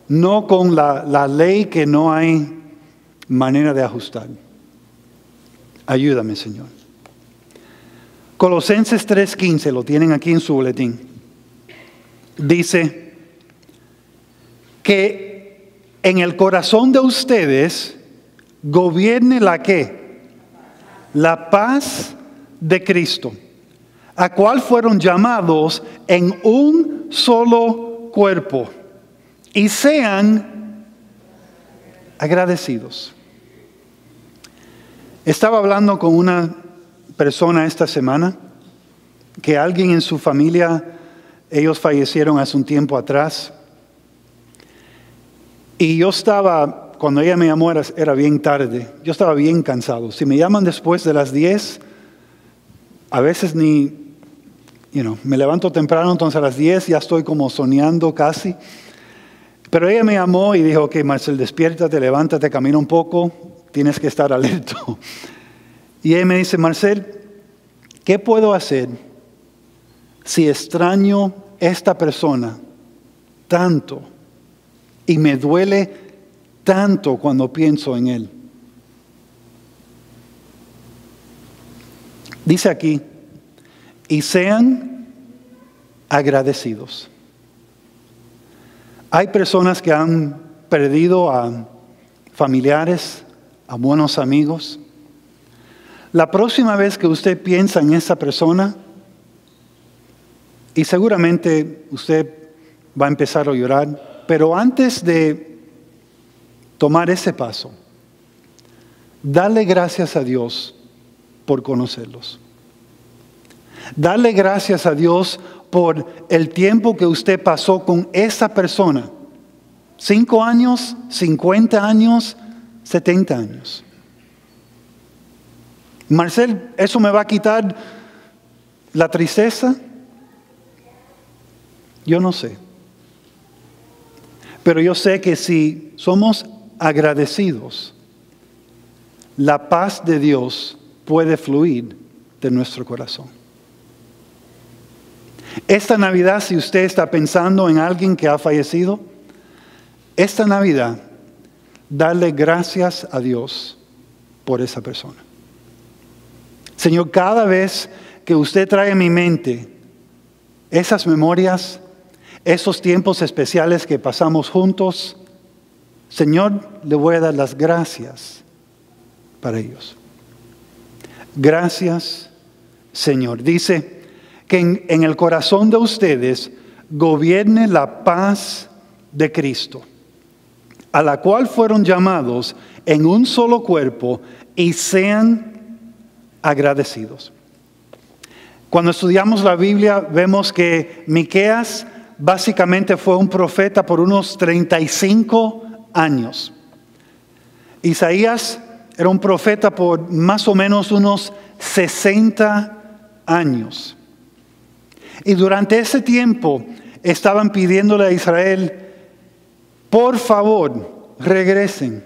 no con la ley que no hay manera de ajustar. Ayúdame, Señor. Colosenses 3:15, lo tienen aquí en su boletín. Dice que en el corazón de ustedes gobierne la ¿qué? La paz de Cristo, a cual fueron llamados en un solo cuerpo, y sean agradecidos. Estaba hablando con una persona esta semana que alguien en su familia, ellos fallecieron hace un tiempo atrás, y yo estaba, cuando ella me llamó era bien tarde, yo estaba bien cansado. Si me llaman después de las 10, a veces me levanto temprano, entonces a las 10 ya estoy como soñando casi. Pero ella me llamó y dijo, ok, Marcel, despiértate, levántate, camina un poco, tienes que estar alerto. Y ella me dice, Marcel, ¿qué puedo hacer si extraño esta persona tanto y me duele tanto cuando pienso en él? Dice aquí, y sean agradecidos. Hay personas que han perdido a familiares, a buenos amigos. La próxima vez que usted piensa en esa persona, y seguramente usted va a empezar a llorar, pero antes de tomar ese paso, Dale gracias a Dios por conocerlos. Dale gracias a Dios por el tiempo que usted pasó con esa persona. 5 años, 50 años, 70 años. Marcel, ¿eso me va a quitar la tristeza? Yo no sé. Pero yo sé que si somos agradecidos, la paz de Dios puede fluir de nuestro corazón. Esta Navidad, si usted está pensando en alguien que ha fallecido, esta Navidad, darle gracias a Dios por esa persona. Señor, cada vez que usted trae a mi mente esas memorias, esos tiempos especiales que pasamos juntos, Señor, le voy a dar las gracias para ellos. Gracias, Señor. Dice que en el corazón de ustedes gobierne la paz de Cristo, a la cual fueron llamados en un solo cuerpo, y sean agradecidos. Cuando estudiamos la Biblia vemos que Miqueas básicamente fue un profeta por unos 35 años. Isaías era un profeta por más o menos unos 60 años. Y durante ese tiempo estaban pidiéndole a Israel, por favor, regresen.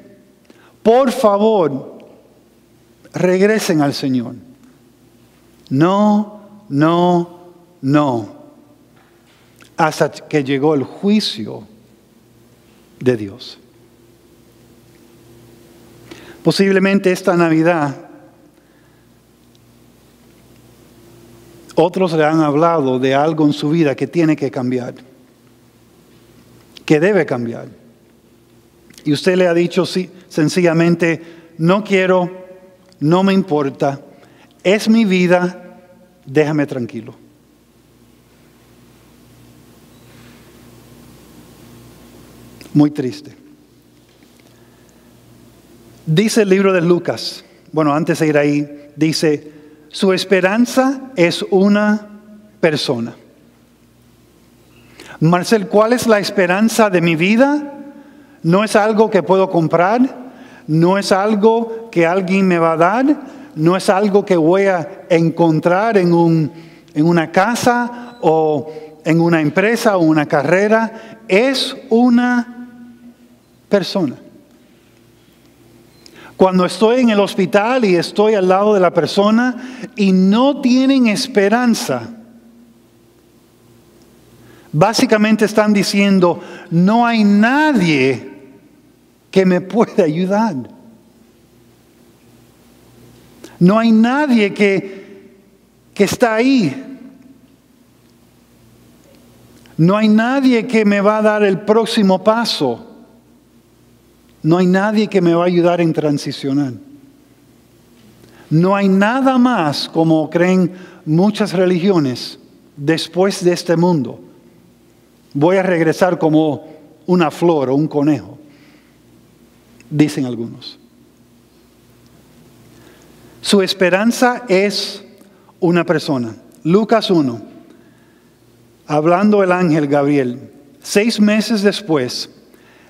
Por favor, regresen al Señor. No, no, no. Hasta que llegó el juicio de Dios. Posiblemente esta Navidad otros le han hablado de algo en su vida que tiene que cambiar, que debe cambiar. Y usted le ha dicho sencillamente, no quiero, no me importa, es mi vida, déjame tranquilo. Muy triste. Dice el libro de Lucas, bueno, antes de ir ahí, dice, su esperanza es una persona. Marcel, ¿cuál es la esperanza de mi vida? No es algo que puedo comprar, no es algo que alguien me va a dar, no es algo que voy a encontrar en una casa o en una empresa o una carrera, es una persona. Cuando estoy en el hospital y estoy al lado de la persona y no tienen esperanza, básicamente están diciendo, no hay nadie que me pueda ayudar. No hay nadie que está ahí. No hay nadie que me va a dar el próximo paso. No hay nadie que me va a ayudar en transicionar. No hay nada más, como creen muchas religiones, después de este mundo. Voy a regresar como una flor o un conejo, dicen algunos. Su esperanza es una persona. Lucas 1, hablando el ángel Gabriel, 6 meses después,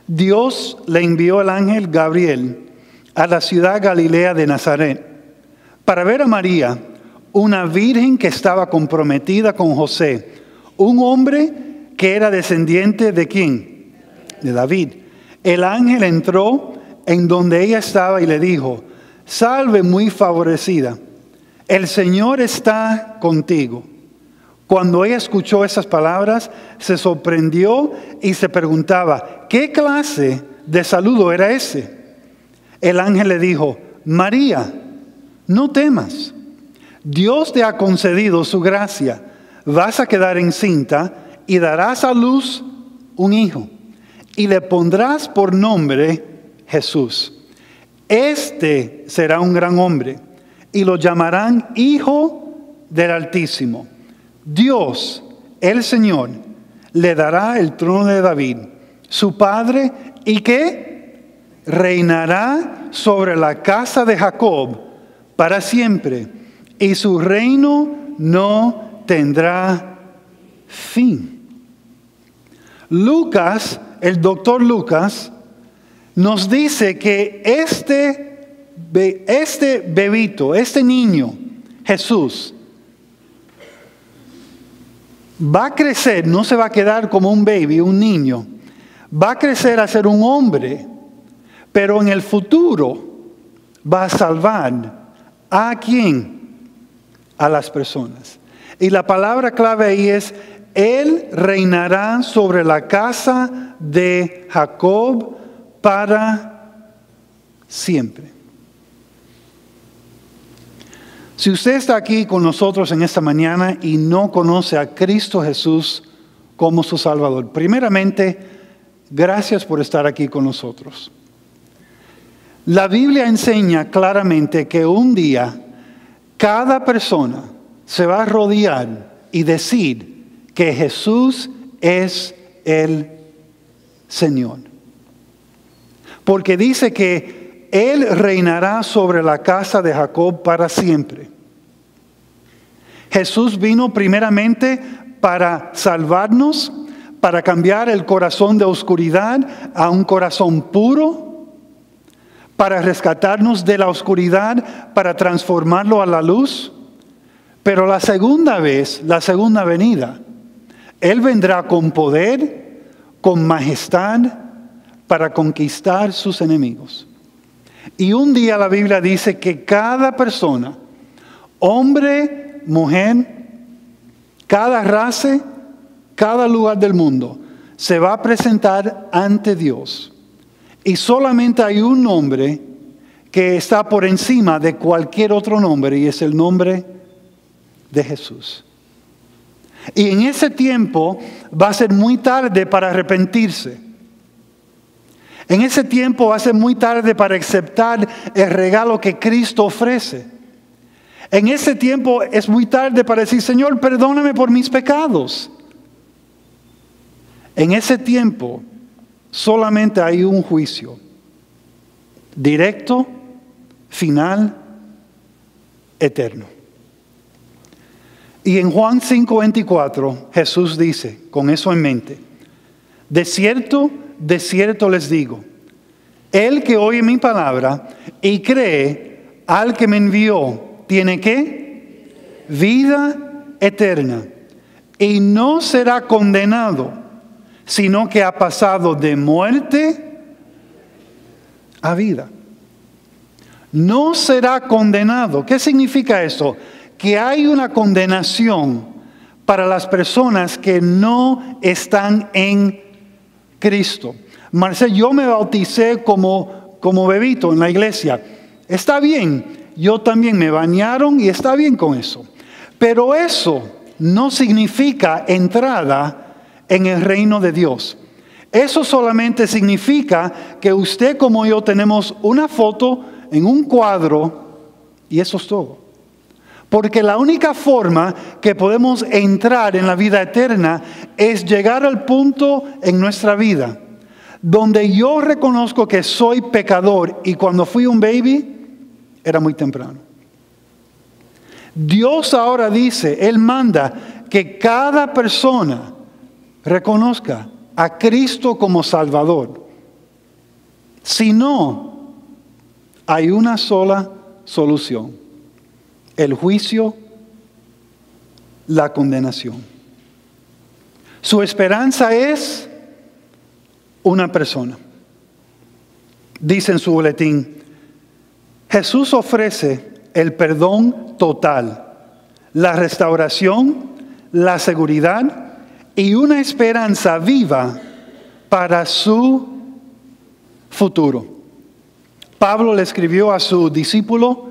Dios le envió al ángel Gabriel a la ciudad Galilea de Nazaret para ver a María, una virgen que estaba comprometida con José, un hombre que era descendiente ¿de quién? De David. El ángel entró en donde ella estaba y le dijo, salve muy favorecida, el Señor está contigo. Cuando ella escuchó esas palabras, se sorprendió y se preguntaba, ¿qué clase de saludo era ese? El ángel le dijo, María, no temas. Dios te ha concedido su gracia. Vas a quedar encinta y darás a luz un hijo. Y le pondrás por nombre Jesús. Este será un gran hombre y lo llamarán Hijo del Altísimo. Dios, el Señor, le dará el trono de David, su padre, ¿y qué? reinará sobre la casa de Jacob para siempre, y su reino no tendrá fin. Lucas, el doctor Lucas, nos dice que este bebito, este niño, Jesús, va a crecer, no se va a quedar como un baby, un niño, va a crecer a ser un hombre, pero en el futuro va a salvar ¿a quién? A las personas. Y la palabra clave ahí es: Él reinará sobre la casa de Jacob para siempre. Si usted está aquí con nosotros en esta mañana y no conoce a Cristo Jesús como su Salvador, primeramente, gracias por estar aquí con nosotros. La Biblia enseña claramente que un día cada persona se va a rodear y decir que Jesús es el Señor. Porque dice que Él reinará sobre la casa de Jacob para siempre. Jesús vino primeramente para salvarnos, para cambiar el corazón de oscuridad a un corazón puro, para rescatarnos de la oscuridad, para transformarlo a la luz. Pero la segunda vez, la segunda venida, Él vendrá con poder, con majestad, para conquistar sus enemigos. Y un día la Biblia dice que cada persona, hombre, mujer, cada raza, cada lugar del mundo, se va a presentar ante Dios. Y solamente hay un nombre que está por encima de cualquier otro nombre, y es el nombre de Jesús. Y en ese tiempo va a ser muy tarde para arrepentirse. En ese tiempo va a ser muy tarde para aceptar el regalo que Cristo ofrece. En ese tiempo es muy tarde para decir: Señor, perdóname por mis pecados. En ese tiempo solamente hay un juicio directo, final, eterno. Y en Juan 5:24 Jesús dice, con eso en mente: de cierto les digo, el que oye mi palabra y cree al que me envió, tiene ¿qué? Vida eterna, y no será condenado, sino que ha pasado de muerte a vida. No será condenado. ¿Qué significa eso? Que hay una condenación para las personas que no están en Cristo. Marcel, yo me bauticé como bebito en la iglesia. Está bien, yo también me bañaron y está bien con eso. Pero eso no significa entrada en el reino de Dios. Eso solamente significa que usted como yo tenemos una foto en un cuadro y eso es todo. Porque la única forma que podemos entrar en la vida eterna es llegar al punto en nuestra vida donde yo reconozco que soy pecador, y cuando fui un baby era muy temprano. Dios ahora dice, Él manda que cada persona reconozca a Cristo como Salvador. Si no, hay una sola solución: el juicio, la condenación. Su esperanza es una persona. Dice en su boletín: Jesús ofrece el perdón total, la restauración, la seguridad y una esperanza viva para su futuro. Pablo le escribió a su discípulo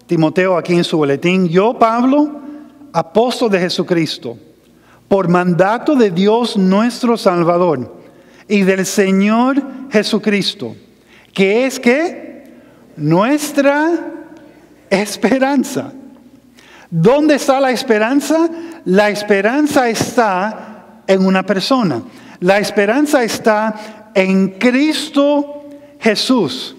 Timoteo aquí en su boletín: yo, Pablo, apóstol de Jesucristo, por mandato de Dios nuestro Salvador y del Señor Jesucristo, que es ¿qué? Nuestra esperanza. ¿Dónde está la esperanza? La esperanza está en una persona. La esperanza está en Cristo Jesús.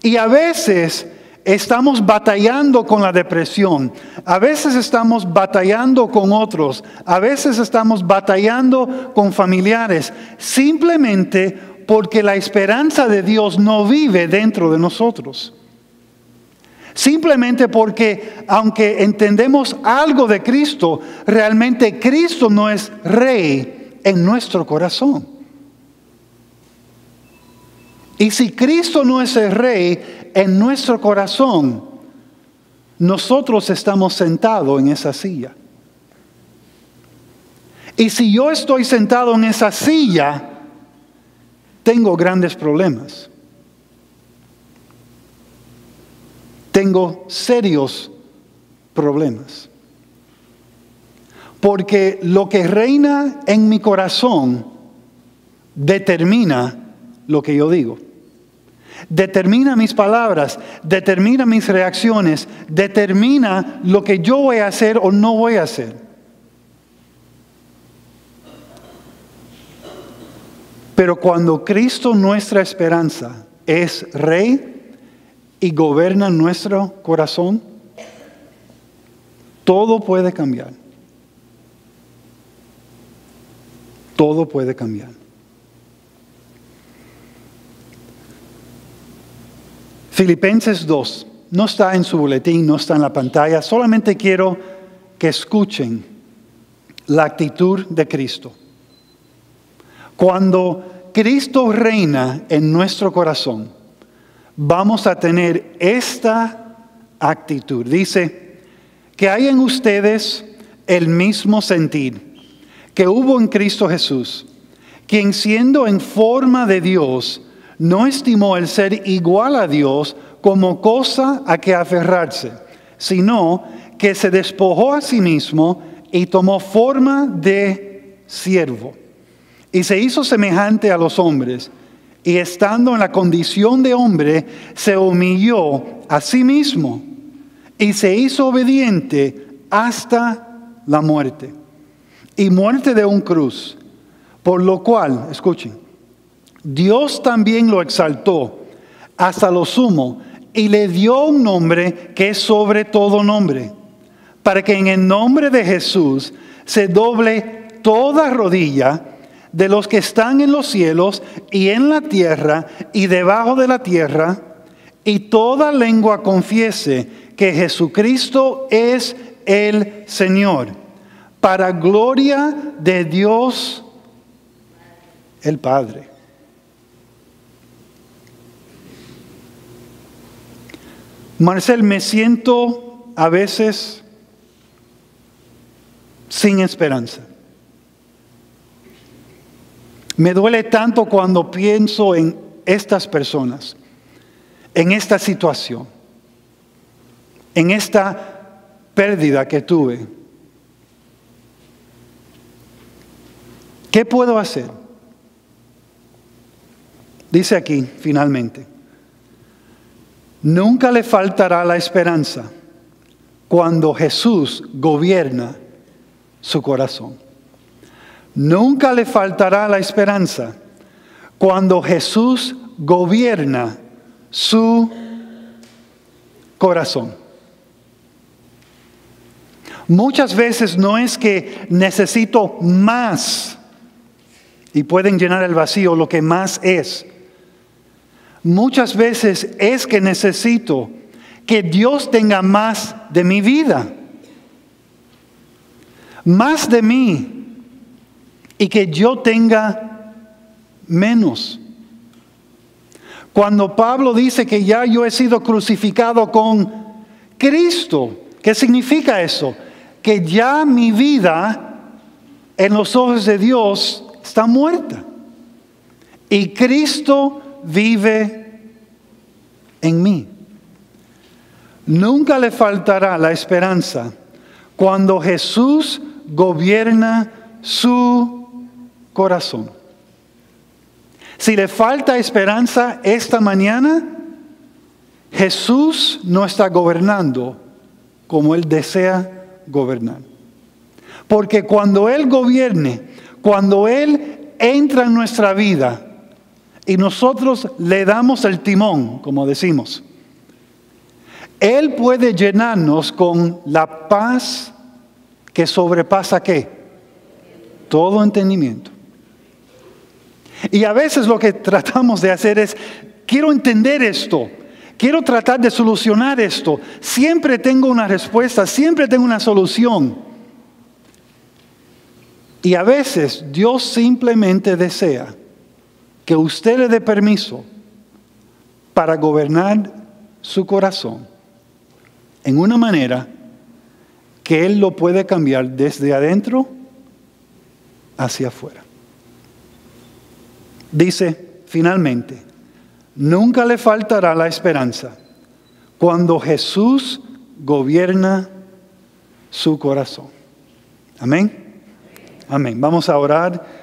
Y a veces estamos batallando con la depresión, a veces estamos batallando con otros, a veces estamos batallando con familiares, simplemente porque la esperanza de Dios no vive dentro de nosotros. Simplemente porque, aunque entendemos algo de Cristo, realmente Cristo no es Rey en nuestro corazón. Y si Cristo no es el Rey en nuestro corazón, nosotros estamos sentados en esa silla. Y si yo estoy sentado en esa silla, tengo grandes problemas. Tengo serios problemas. Porque lo que reina en mi corazón determina lo que yo digo. Determina mis palabras, determina mis reacciones, determina lo que yo voy a hacer o no voy a hacer. Pero cuando Cristo, nuestra esperanza, es Rey y gobierna nuestro corazón, todo puede cambiar. Todo puede cambiar. Filipenses 2, no está en su boletín, no está en la pantalla, solamente quiero que escuchen la actitud de Cristo. Cuando Cristo reina en nuestro corazón, vamos a tener esta actitud. Dice, que hay en ustedes el mismo sentir que hubo en Cristo Jesús, quien siendo en forma de Dios, no estimó el ser igual a Dios como cosa a que aferrarse, sino que se despojó a sí mismo y tomó forma de siervo. Y se hizo semejante a los hombres, y estando en la condición de hombre, se humilló a sí mismo, y se hizo obediente hasta la muerte, y muerte de una cruz. Por lo cual, escuchen, Dios también lo exaltó hasta lo sumo y le dio un nombre que es sobre todo nombre, para que en el nombre de Jesús se doble toda rodilla de los que están en los cielos y en la tierra y debajo de la tierra, y toda lengua confiese que Jesucristo es el Señor, para gloria de Dios el Padre. Marcel, me siento a veces sin esperanza. Me duele tanto cuando pienso en estas personas, en esta situación, en esta pérdida que tuve. ¿Qué puedo hacer? Dice aquí, finalmente, nunca le faltará la esperanza cuando Jesús gobierna su corazón. Nunca le faltará la esperanza cuando Jesús gobierna su corazón. Muchas veces no es que necesito más y pueden llenar el vacío, lo que más es. Muchas veces es que necesito que Dios tenga más de mi vida, más de mí, y que yo tenga menos. Cuando Pablo dice que ya yo he sido crucificado con Cristo, ¿qué significa eso? Que ya mi vida en los ojos de Dios está muerta y Cristo vive en mí. Nunca le faltará la esperanza cuando Jesús gobierna su corazón. Si le falta esperanza esta mañana, Jesús no está gobernando como Él desea gobernar. Porque cuando Él gobierne, cuando Él entra en nuestra vida, y nosotros le damos el timón, como decimos, Él puede llenarnos con la paz que sobrepasa ¿qué? Todo entendimiento. Y a veces lo que tratamos de hacer es, quiero entender esto, quiero tratar de solucionar esto, siempre tengo una respuesta, siempre tengo una solución. Y a veces Dios simplemente desea que usted le dé permiso para gobernar su corazón en una manera que Él lo puede cambiar desde adentro hacia afuera. Dice, finalmente, nunca le faltará la esperanza cuando Jesús gobierna su corazón. Amén. Amén. Vamos a orar.